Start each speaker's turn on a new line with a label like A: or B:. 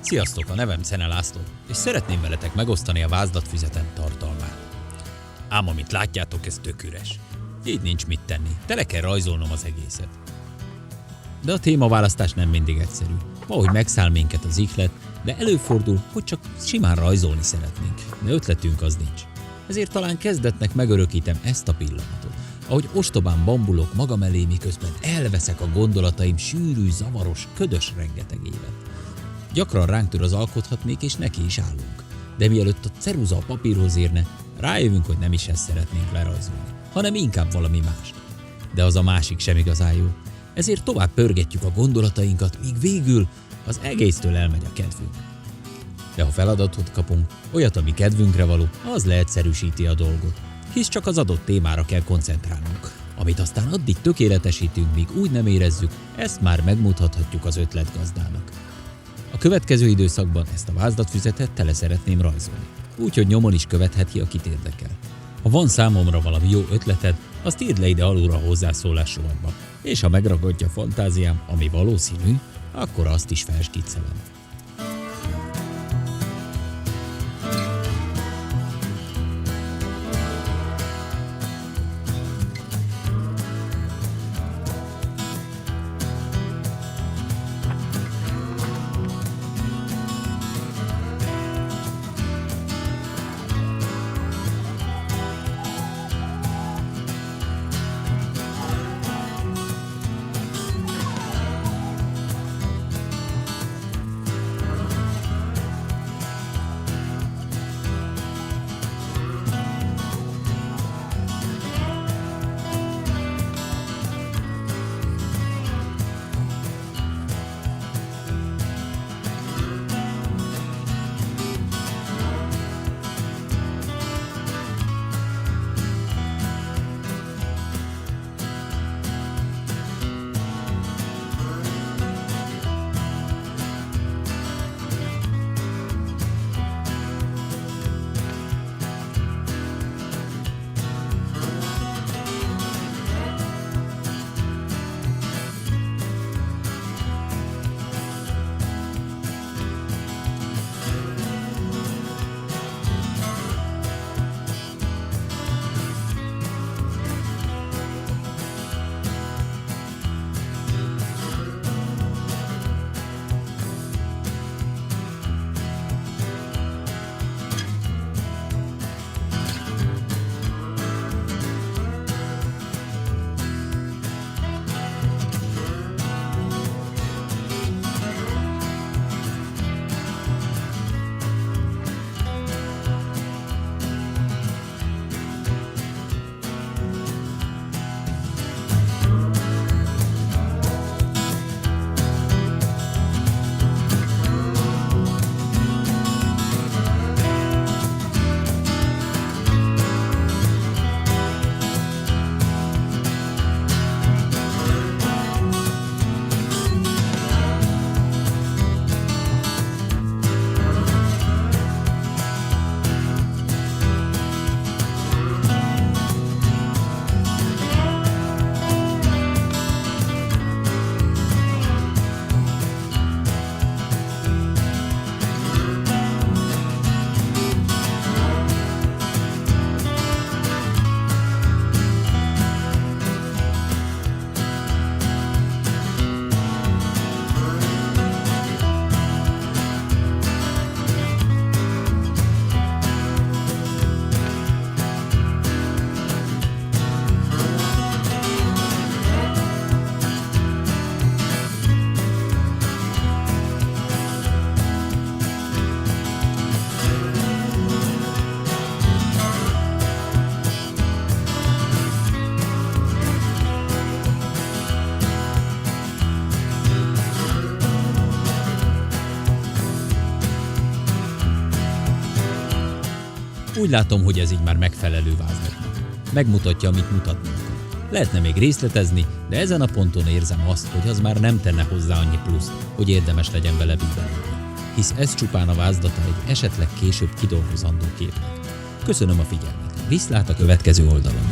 A: Sziasztok, a nevem Szene László, és szeretném veletek megosztani a vázlatfüzetem tartalmát. Ám amint látjátok, ez tök üres. Így nincs mit tenni, tele kell rajzolnom az egészet. De a témaválasztás nem mindig egyszerű. Valahogy megszáll minket az ihlet, de előfordul, hogy csak simán rajzolni szeretnénk, de ötletünk az nincs. Ezért talán kezdetnek megörökítem ezt a pillanatot, ahogy ostobán bambulok magam elé, miközben elveszek a gondolataim sűrű, zavaros, ködös rengetegével. Gyakran ránk tör az alkothatnék, és neki is állunk. De mielőtt a ceruza a papírhoz érne, rájövünk, hogy nem is ezt szeretnénk lerajzolni, hanem inkább valami mást. De az a másik sem igazán jó. Ezért tovább pörgetjük a gondolatainkat, míg végül az egésztől elmegy a kedvünk. De ha feladatot kapunk, olyat, ami kedvünkre való, az leegyszerűsíti a dolgot, hisz csak az adott témára kell koncentrálnunk. Amit aztán addig tökéletesítünk, míg úgy nem érezzük, ezt már megmutathatjuk az ötletgazdának. A következő időszakban ezt a vázlatfüzetet tele szeretném rajzolni, úgyhogy nyomon is követheti, akit érdekel. Ha van számomra valami jó ötleted, azt írd le ide alulra a hozzászólás sorba, és ha megragadja a fantáziám, ami valószínű, akkor azt is felskiccelem. Úgy látom, hogy ez így már megfelelő vázlatnak. Megmutatja, amit mutatni akar. Lehetne még részletezni, de ezen a ponton érzem azt, hogy az már nem tenne hozzá annyi pluszt, hogy érdemes legyen vele bíbelődni. Hisz ez csupán a vázlata egy esetleg később kidolgozandó képnek. Köszönöm a figyelmet. Viszlát a következő oldalon.